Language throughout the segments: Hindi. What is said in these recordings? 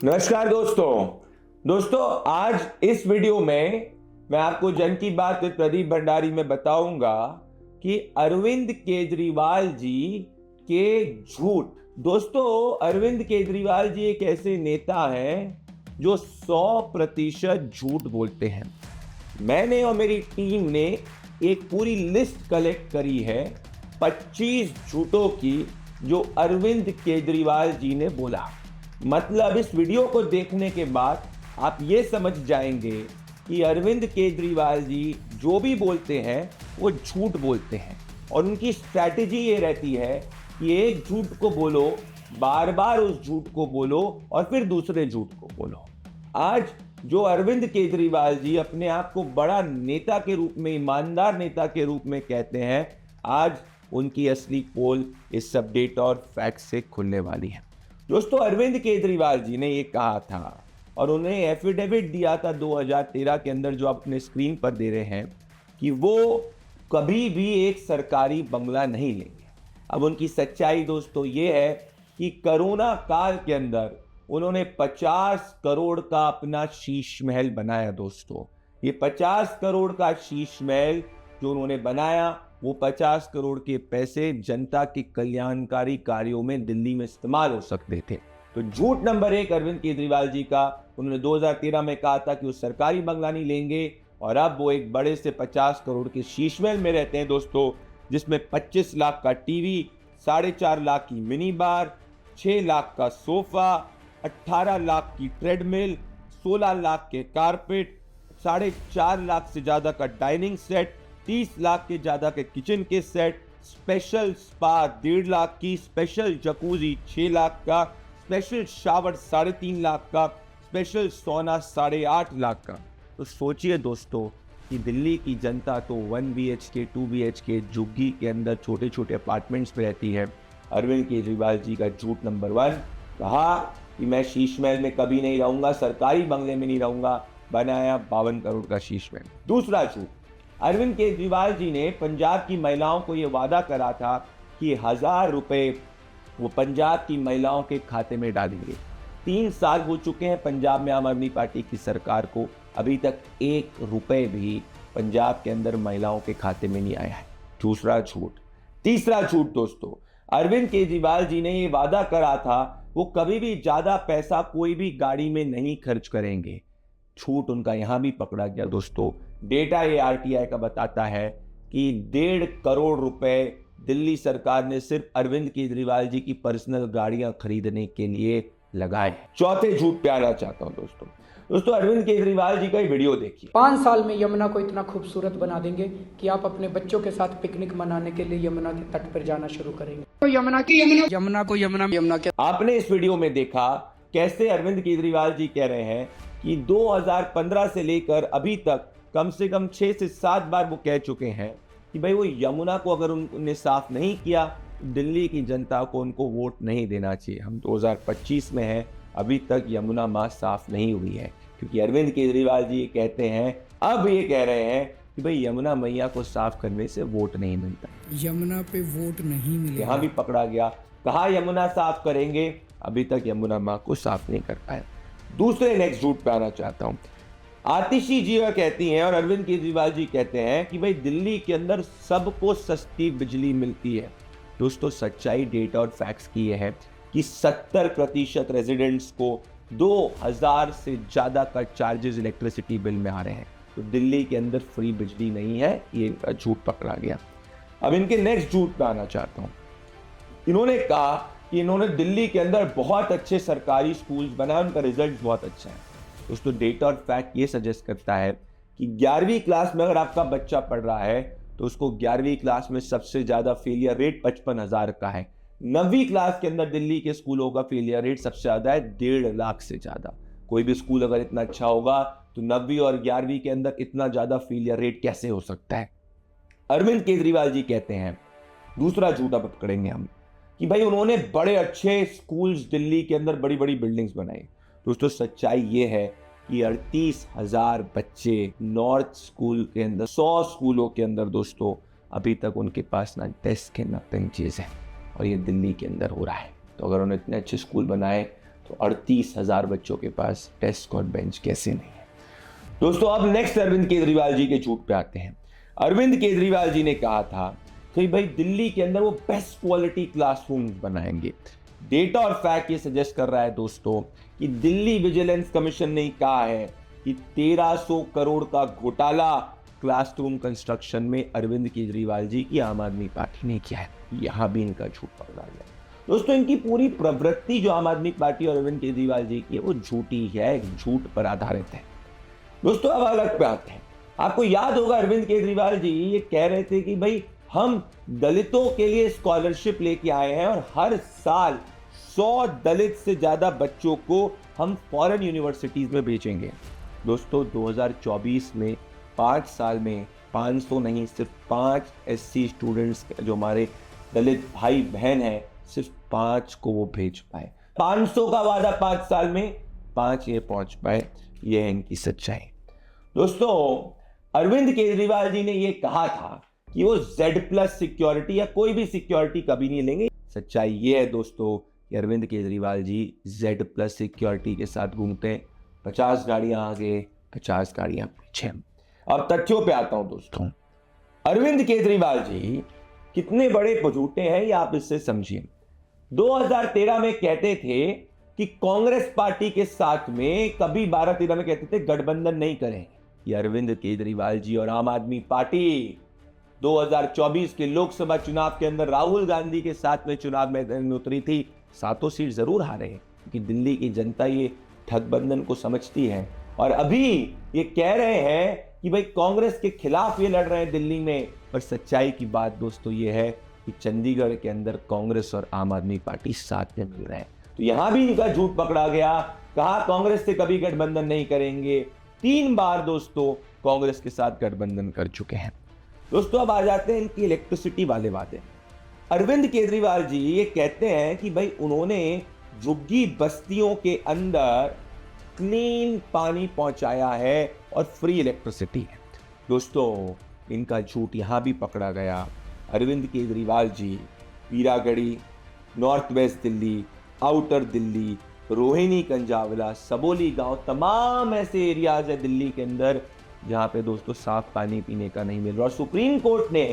नमस्कार दोस्तों आज इस वीडियो में मैं आपको जन की बात विद प्रदीप भंडारी में बताऊंगा कि अरविंद केजरीवाल जी के झूठ। दोस्तों, अरविंद केजरीवाल जी एक ऐसे नेता हैं जो 100% झूठ बोलते हैं। मैंने और मेरी टीम ने एक पूरी लिस्ट कलेक्ट करी है 25 झूठों की जो अरविंद केजरीवाल जी ने बोला। मतलब इस वीडियो को देखने के बाद आप ये समझ जाएंगे कि अरविंद केजरीवाल जी जो भी बोलते हैं वो झूठ बोलते हैं और उनकी स्ट्रैटेजी ये रहती है कि एक झूठ को बोलो, बार बार उस झूठ को बोलो और फिर दूसरे झूठ को बोलो। आज जो अरविंद केजरीवाल जी अपने आप को बड़ा नेता के रूप में, ईमानदार नेता के रूप में कहते हैं, आज उनकी असली पोल इस सब डेटा और फैक्ट से खुलने वाली है। दोस्तों, अरविंद केजरीवाल जी ने ये कहा था और उन्हें एफिडेविट दिया था 2013 के अंदर, जो आप अपने स्क्रीन पर दे रहे हैं, कि वो कभी भी एक सरकारी बंगला नहीं लेंगे। अब उनकी सच्चाई दोस्तों ये है कि कोरोना काल के अंदर उन्होंने 50 करोड़ का अपना शीश महल बनाया। दोस्तों, ये 50 करोड़ का शीश महल जो उन्होंने बनाया, वो 50 करोड़ के पैसे जनता के कल्याणकारी कार्यों में दिल्ली में इस्तेमाल हो सकते थे। तो झूठ नंबर 1 अरविंद केजरीवाल जी का, उन्होंने 2013 में कहा था कि वो सरकारी बंगला नहीं लेंगे और अब वो एक बड़े से 50 करोड़ के शीश महल में रहते हैं दोस्तों, जिसमें 25 लाख का टीवी, 4.5 लाख की मिनी बार, 6 लाख का सोफा, 18 लाख की ट्रेडमिल, 16 लाख के कारपेट, 4.5 लाख से ज्यादा का डाइनिंग सेट, 30 लाख के ज्यादा के किचन के सेट, स्पेशल स्पा 1.5 लाख की, स्पेशल जकूजी 6 लाख का, स्पेशल शावर 3.5 लाख का, स्पेशल सोना 8.5 लाख का। तो सोचिए दोस्तों कि दिल्ली की जनता तो 1 BHK 2 BHK झुग्गी के अंदर छोटे छोटे अपार्टमेंट्स में रहती है। अरविंद केजरीवाल जी का झूठ नंबर 1, कहा कि मैं शीश महल में कभी नहीं रहूंगा, सरकारी बंगले में नहीं रहूंगा, बनाया 52 करोड़ का शीश महल। दूसरा झूठ, अरविंद केजरीवाल जी ने पंजाब की महिलाओं को यह वादा करा था कि 1000 रुपए वो पंजाब की महिलाओं के खाते में डालेंगे। 3 साल हो चुके हैं पंजाब में आम आदमी पार्टी की सरकार को, अभी तक 1 रुपए भी पंजाब के अंदर महिलाओं के खाते में नहीं आया है। दूसरा झूठ। तीसरा झूठ दोस्तों, अरविंद केजरीवाल जी ने ये वादा करा था वो कभी भी ज्यादा पैसा कोई भी गाड़ी में नहीं खर्च करेंगे। झूठ उनका यहां भी पकड़ा गया दोस्तों। डेटा ये RTI का बताता है कि 1.5 करोड़ रुपए दिल्ली सरकार ने सिर्फ अरविंद केजरीवाल जी की पर्सनल गाड़ियां खरीदने के लिए लगाए। चौथे झूठ पे आना चाहता हूं दोस्तों, अरविंद केजरीवाल जी का ये वीडियो देखिए। 5 साल में यमुना को इतना खूबसूरत बना देंगे कि आप अपने बच्चों के साथ पिकनिक मनाने के लिए यमुना के तट पर जाना शुरू करेंगे। तो यमुना के आपने इस वीडियो में देखा कैसे अरविंद केजरीवाल जी कह रहे हैं कि 2015 से लेकर अभी तक कम से कम 6 से 7 बार वो कह चुके हैं कि भाई वो यमुना को अगर उन्होंने साफ नहीं किया, दिल्ली की जनता को उनको वोट नहीं देना चाहिए। हम 2025 में हैं, अभी तक यमुना मां साफ नहीं हुई है, क्योंकि अरविंद केजरीवाल जी कहते हैं, अब ये कह रहे हैं कि भाई यमुना मैया को साफ करने से वोट नहीं मिलता, यमुना पे वोट नहीं मिले। यहां भी पकड़ा गया, कहा यमुना साफ करेंगे, अभी तक यमुना मां को साफ नहीं कर पाए। दूसरे नेक्स्ट झूठ पे आना चाहता हूं। आतिशी जी कहती हैं और अरविंद केजरीवाल जी कहते हैं कि भाई दिल्ली के अंदर सबको सस्ती बिजली मिलती है। दोस्तों, सच्चाई डेटा और फैक्ट्स की यह है कि 70% रेजिडेंट्स को 2000 से ज्यादा का चार्जेस इलेक्ट्रिसिटी बिल में आ रहे हैं। तो दिल्ली के अंदर फ्री बिजली नहीं है, ये इनका झूठ पकड़ा गया। अब इनके नेक्स्ट झूठ पे आना चाहता हूं। इन्होंने कहा कि इन्होंने दिल्ली के अंदर बहुत अच्छे सरकारी स्कूल्स बनाए, उनका रिजल्ट बहुत अच्छा है। दोस्तों, डेटा और फैक्ट ये सजेस्ट करता है कि 11वीं क्लास में अगर आपका बच्चा पढ़ रहा है तो उसको 11वीं क्लास में सबसे ज्यादा फेलियर रेट 55,000 का है। 9वीं क्लास के अंदर दिल्ली के स्कूलों का फेलियर रेट सबसे ज्यादा है, 1.5 लाख से ज्यादा। कोई भी स्कूल अगर इतना अच्छा होगा तो 9वीं और 11वीं के अंदर इतना ज्यादा फेलियर रेट कैसे हो सकता है? अरविंद केजरीवाल जी कहते हैं, दूसरा झूठा पकड़ेंगे हम, कि भाई उन्होंने बड़े अच्छे स्कूल्स दिल्ली के अंदर बड़ी बड़ी बिल्डिंग्स बनाई। दोस्तों, सच्चाई ये है कि 38,000 बच्चे नॉर्थ स्कूल के अंदर, 100 स्कूलों के अंदर दोस्तों अभी तक उनके पास ना डेस्क है ना बेंचेस है, और ये दिल्ली के अंदर हो रहा है। तो अगर उन्होंने इतने अच्छे स्कूल बनाए तो 38,000 बच्चों के पास डेस्क और बेंच कैसे नहीं है। दोस्तों अब नेक्स्ट अरविंद केजरीवाल जी के झूठ पे आते हैं। अरविंद केजरीवाल जी ने कहा था कि भाई दिल्ली के अंदर वो बेस्ट क्वालिटी क्लासरूम बनाएंगे। डेटा और फैक्ट ये सजेस्ट कर रहा है दोस्तों कि दिल्ली विजिलेंस कमीशन ने कहा है कि 1300 करोड़ का घोटाला क्लासरूम कंस्ट्रक्शन में अरविंद केजरीवाल जी की आम आदमी पार्टी ने किया है। यहां भी इनका झूठ पकड़ा गया। दोस्तों इनकी पूरी प्रवृत्ति जो आम आदमी पार्टी और अरविंद केजरीवाल जी की है वो झूठी है, झूठ पर आधारित है। दोस्तों अब अलग पे आते हैं। आपको याद होगा अरविंद केजरीवाल जी ये कह रहे थे कि भाई हम दलितों के लिए स्कॉलरशिप लेके आए हैं और हर साल 100 दलित से ज्यादा बच्चों को हम फॉरेन यूनिवर्सिटीज में भेजेंगे। दोस्तों 2024 में 5 साल में 500 नहीं सिर्फ 5 SC स्टूडेंट्स जो हमारे दलित भाई बहन हैं सिर्फ 5 को वो भेज पाए। 500 का वादा 5 साल में 5 ये पहुंच पाए। ये है इनकी सच्चाई। दोस्तों अरविंद केजरीवाल जी ने ये कहा था कि वो Z+ सिक्योरिटी या कोई भी सिक्योरिटी कभी नहीं लेंगे। सच्चाई ये है दोस्तों कि अरविंद केजरीवाल जी Z+ सिक्योरिटी के साथ घूमते हैं। 50 गाड़ियां आगे 50 गाड़ियां पीछे। अब तथ्यों पे आता हूं दोस्तों। अरविंद केजरीवाल जी कितने बड़े झूठे हैं ये आप इससे समझिए। 2013 में कहते थे कि कांग्रेस पार्टी के साथ में कभी 12-13 में कहते थे गठबंधन नहीं करेंगे। ये अरविंद केजरीवाल जी और आम आदमी पार्टी 2024 के लोकसभा चुनाव के अंदर राहुल गांधी के साथ में चुनाव में उतरी थी। 7 सीट जरूर हारे क्योंकि दिल्ली की जनता ये ठगबंधन को समझती है। और अभी ये कह रहे हैं कि भाई कांग्रेस के खिलाफ ये लड़ रहे हैं दिल्ली में। पर सच्चाई की बात दोस्तों ये है कि चंडीगढ़ के अंदर कांग्रेस और आम आदमी पार्टी साथ में मिल रहे हैं। तो यहां भी इनका झूठ पकड़ा गया। कहा कांग्रेस से कभी गठबंधन नहीं करेंगे। 3 बार दोस्तों कांग्रेस के साथ गठबंधन कर चुके हैं। दोस्तों अब आ जाते हैं इनकी इलेक्ट्रिसिटी वाले वादे। अरविंद केजरीवाल जी ये कहते हैं कि भाई उन्होंने झुग्गी बस्तियों के अंदर क्लीन पानी पहुंचाया है और फ्री इलेक्ट्रिसिटी है। दोस्तों इनका झूठ यहां भी पकड़ा गया। Arvind Kejriwal ji Peeragarhi, north west Delhi, outer Delhi, Rohini Kanjhawala, Saboli गांव, तमाम ऐसे एरियाज है दिल्ली के अंदर जहां पे दोस्तों साफ पानी पीने का नहीं मिल रहा। और सुप्रीम कोर्ट ने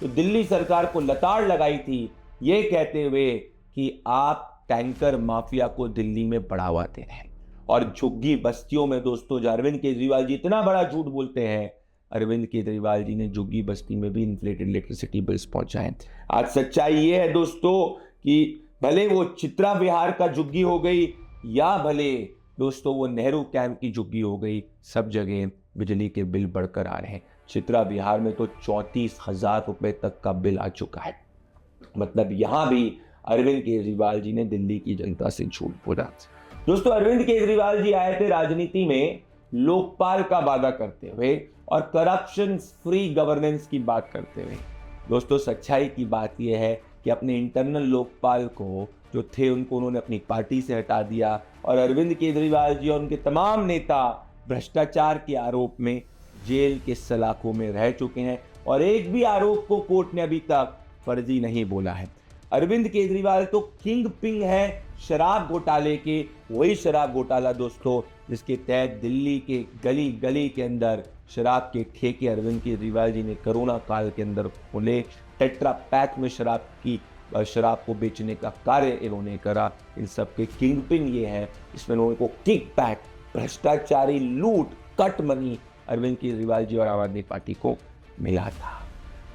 तो दिल्ली सरकार को लताड़ लगाई थी ये कहते हुए कि आप टैंकर माफिया को दिल्ली में बढ़ावा दे रहे हैं। और झुग्गी बस्तियों में दोस्तों जो अरविंद केजरीवाल जी इतना बड़ा झूठ बोलते हैं, अरविंद केजरीवाल जी ने झुग्गी बस्ती में भी इन्फ्लेटेड इलेक्ट्रिसिटी बिल्स पहुंचाए। आज सच्चाई ये है दोस्तों कि भले वो चित्रा विहार का झुग्गी हो गई या भले दोस्तों वो नेहरू कैंप की झुग्गी हो गई, सब जगह बिजली के बिल बढ़कर आ रहे हैं। चित्रा विहार में तो 34,000 रुपए तक का बिल आ चुका है। मतलब यहां भी अरविंद केजरीवाल जी ने दिल्ली की जनता से झूठ बोला। दोस्तों अरविंद केजरीवाल जी आए थे राजनीति में लोकपाल का वादा करते हुए और करप्शन फ्री गवर्नेंस की बात करते हुए। दोस्तों सच्चाई की बात यह है कि अपने इंटरनल लोकपाल को जो थे उनको उन्होंने अपनी पार्टी से हटा दिया और अरविंद केजरीवाल जी और उनके तमाम नेता भ्रष्टाचार के आरोप में जेल के सलाखों में रह चुके हैं और एक भी आरोप को कोर्ट ने अभी तक फर्जी नहीं बोला है। अरविंद केजरीवाल तो किंग पिंग है शराब घोटाले के। वही शराब घोटाला दोस्तों जिसके तहत दिल्ली के गली गली के अंदर शराब के ठेके अरविंद केजरीवाल जी ने कोरोना काल के अंदर खोले। टेट्रा पैक में शराब को बेचने का कार्य इन्होंने करा। इन सब के किंग पिन ये है, इसमें लोगों को किक बैक, भ्रष्टाचारी लूट, कट मनी अरविंद केजरीवाल जी और आम आदमी पार्टी को मिला था।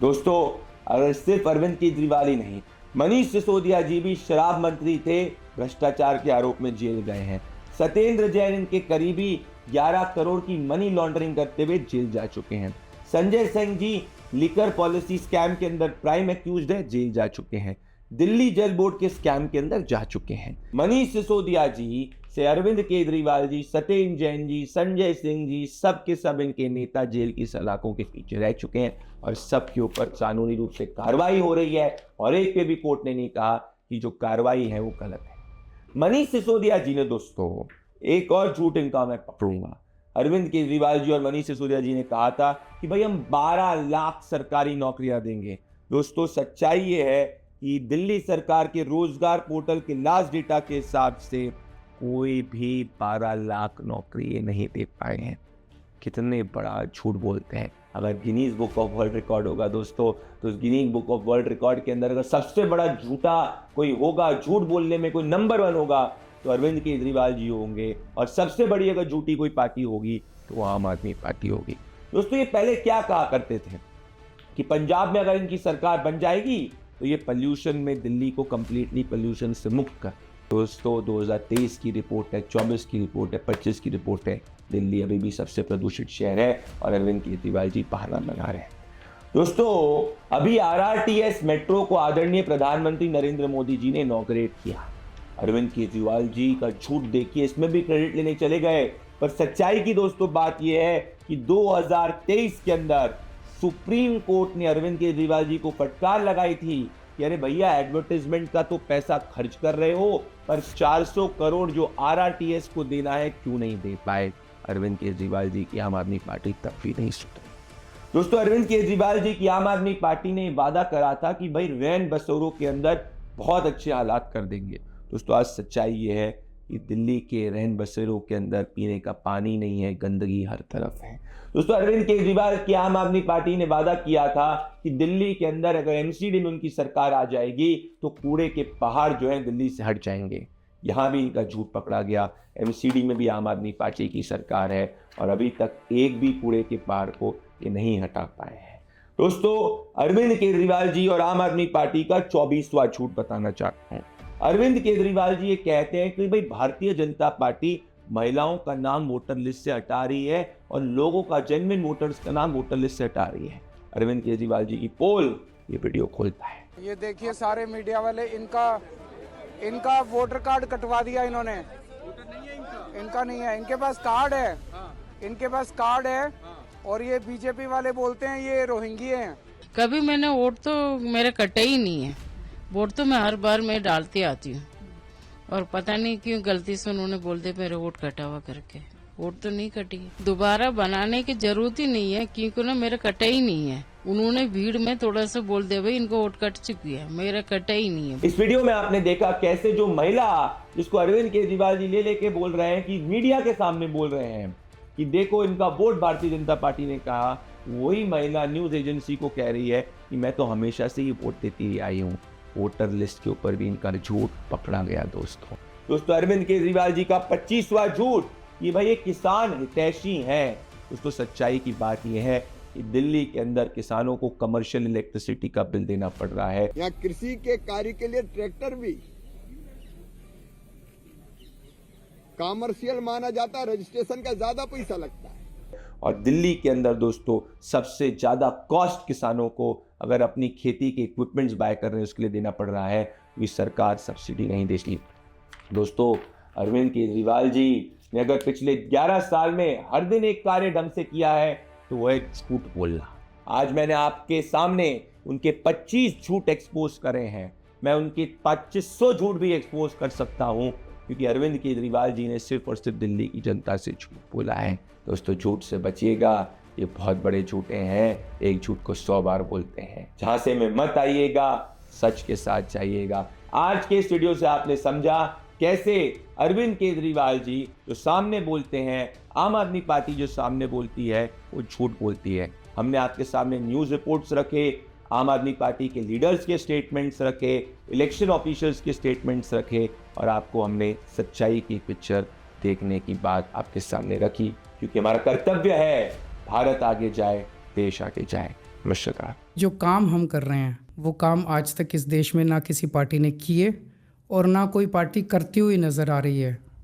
दोस्तों अगर सिर्फ अरविंद केजरीवाल ही नहीं, मनीष सिसोदिया जी भी शराब मंत्री थे, भ्रष्टाचार के आरोप में जेल गए हैं। सत्येंद्र जैन इनके करीबी 11 करोड़ की मनी लॉन्ड्रिंग करते हुए जेल जा चुके हैं। Sanjay Singh ji liquor policy scam के अंदर प्राइम एक्यूज्ड है, जेल जा चुके हैं। दिल्ली जल बोर्ड के स्कैम के अंदर जा चुके हैं। मनीष सिसोदिया जी से अरविंद केजरीवाल जी, सत्येंद्र जैन जी, संजय सिंह जी, सब के सब इनके नेता जेल की सलाखों के पीछे रह चुके हैं और सबके ऊपर कानूनी रूप से कार्रवाई हो रही है और एक पे भी कोर्ट ने नहीं कहा कि जो कार्रवाई है वो गलत है। मनीष सिसोदिया जी ने दोस्तों एक और झूठ इनका मैं पकड़ूंगा। अरविंद केजरीवाल जी और मनीष सिसोदिया जी ने कहा था कि भाई हम 12 लाख सरकारी नौकरियां देंगे। दोस्तों सच्चाई ये है कि दिल्ली सरकार के रोजगार पोर्टल के लास्ट डेटा के हिसाब से कोई भी 12 लाख नौकरी ये नहीं दे पाए हैं। कितने बड़ा झूठ बोलते हैं। अगर Guinness book of world record होगा दोस्तों, तो उस Guinness book of world record के अंदर अगर सबसे बड़ा झूठा कोई होगा, झूठ बोलने में कोई नंबर 1 होगा, तो अरविंद केजरीवाल जी होंगे। और सबसे बड़ी अगर झूठी कोई पार्टी होगी तो वो आम आदमी पार्टी होगी। दोस्तों ये पहले क्या कहा करते थे कि पंजाब में अगर इनकी सरकार बन जाएगी तो ये पॉल्यूशन में दिल्ली को कंप्लीटली पॉल्यूशन से मुक्त कर। दोस्तों 2023 की रिपोर्ट है, 24 की रिपोर्ट है, 25 की रिपोर्ट है, दिल्ली अभी भी सबसे प्रदूषित शहर है और अरविंद केजरीवाल जी बहाना बना रहे हैं। दोस्तों अभी आरआरटीएस मेट्रो को आदरणीय प्रधानमंत्री नरेंद्र मोदी जी ने इनॉग्रेट किया। अरविंद केजरीवाल जी का झूठ देखिए, इसमें भी क्रेडिट लेने चले गए, पर सच्चाई की दोस्तों बात यह है कि 2023 के अंदर सुप्रीम कोर्ट ने अरविंद केजरीवाल जी को फटकार लगाई थी कि अरे भैया एडवर्टाइजमेंट का तो पैसा खर्च कर रहे हो, पर 400 करोड़ जो आरआरटीएस को देना है क्यों नहीं दे पाए। अरविंद केजरीवाल जी की आम आदमी पार्टी तब भी नहीं सुधरी। दोस्तों अरविंद केजरीवाल जी की आम आदमी पार्टी ने वादा करा था कि भाई रैन बसेरों के अंदर बहुत अच्छे हालात कर देंगे। दोस्तों आज सच्चाई ये है कि दिल्ली के रैन बसेरों के अंदर पीने का पानी नहीं है, गंदगी हर तरफ है। दोस्तों अरविंद केजरीवाल की आम आदमी पार्टी ने वादा किया था कि दिल्ली के अंदर अगर एमसीडी में उनकी सरकार आ जाएगी तो कूड़े के पहाड़ जो है दिल्ली से हट जाएंगे। यहां भी इनका झूठ पकड़ा गया। एमसीडी में भी आम आदमी पार्टी की सरकार है और अभी तक एक भी कूड़े के पहाड़ को ये नहीं हटा पाए हैं। दोस्तों अरविंद केजरीवाल जी और आम आदमी पार्टी का 24वां झूठ बताना चाहता हूं। अरविंद केजरीवाल जी ये कहते हैं कि भाई भारतीय जनता पार्टी महिलाओं का नाम वोटर लिस्ट से हटा रही है और लोगों का जेन्युइन वोटर्स का नाम वोटर लिस्ट से हटा रही है। अरविंद केजरीवाल जी की पोल ये वीडियो खोलता है। ये देखिए सारे मीडिया वाले, इनका वोटर कार्ड कटवा दिया इन्होंने। इनका नहीं है, इनके पास कार्ड है, इनके पास कार्ड है और ये बीजेपी वाले बोलते हैं ये रोहिंगी हैं। कभी मैंने वोट तो मेरे कटे ही नहीं है। वोट तो मैं हर बार मैं डालती आती हूँ और पता नहीं क्यों गलती से उन्होंने बोल दिया मेरे वोट कटा हुआ करके। वोट तो नहीं कटी, दोबारा बनाने की जरूरत ही नहीं है क्योंकि ना मेरे कटे ही नहीं है। उन्होंने भीड़ में थोड़ा सा बोल दिया भाई इनको वोट कट चुकी है, मेरा कटा ही नहीं है। इस वीडियो में आपने देखा कैसे जो महिला जिसको अरविंद केजरीवाल जी ले लेके बोल रहे हैं कि मीडिया के सामने बोल रहे हैं कि देखो इनका वोट भारतीय जनता पार्टी ने कहा, वही महिला न्यूज एजेंसी को कह रही है कि मैं तो हमेशा से ही वोट देती आई हूँ। वोटर लिस्ट के ऊपर भी इनका झूठ पकड़ा गया। दोस्तों अरविंद केजरीवाल जी का 25वां झूठ, ये भाई ये किसान हितैषी हैं। दोस्तों सच्चाई की बात यह है कि दिल्ली के अंदर किसानों को कमर्शियल इलेक्ट्रिसिटी का बिल देना पड़ रहा है। यहाँ कृषि के कार्य के लिए ट्रैक्टर भी कमर्शियल माना जाता है, रजिस्ट्रेशन का ज्यादा पैसा लगता है। और दिल्ली के अंदर दोस्तों सबसे ज्यादा कॉस्ट किसानों को अगर अपनी खेती के इक्विपमेंट्स बाय कर रहे हैं उसके लिए देना पड़ रहा है, ये सरकार सब्सिडी नहीं देती। दोस्तों अरविंद केजरीवाल जी ने अगर पिछले 11 साल में हर दिन एक कार्य ढंग से किया है तो वो है झूठ बोलना। आज मैंने आपके सामने उनके 25 झूठ एक्सपोज करे हैं। मैं उनके 2500 झूठ भी एक्सपोज कर सकता हूं क्योंकि अरविंद केजरीवाल जी ने सिर्फ और सिर्फ दिल्ली की जनता से झूठ बोला है। दोस्तों झूठ से बचिएगा, ये बहुत बड़े झूठे हैं। एक झूठ को 100 बार बोलते हैं। जहां से में मत आइएगा, सच के साथ जाइएगा। आज के इस वीडियो से आपने समझा कैसे अरविंद केजरीवाल जी जो सामने बोलते हैं, आम आदमी पार्टी जो सामने बोलती है वो झूठ बोलती है। हमने आपके सामने न्यूज़ रिपोर्ट्स रखे, आम आदमी पार्टी के लीडर्स के स्टेटमेंट्स रखे, इलेक्शन ऑफिशियल्स के स्टेटमेंट्स रखे और आपको हमने सच्चाई की पिक्चर देखने की बात आपके सामने रखी क्योंकि हमारा कर्तव्य है भारत आगे जाए, देश आगे जाए। नमस्कार। जो काम हम कर रहे हैं वो काम आज तक इस देश में ना किसी पार्टी ने किए और ना कोई पार्टी करती हुई नजर आ रही है।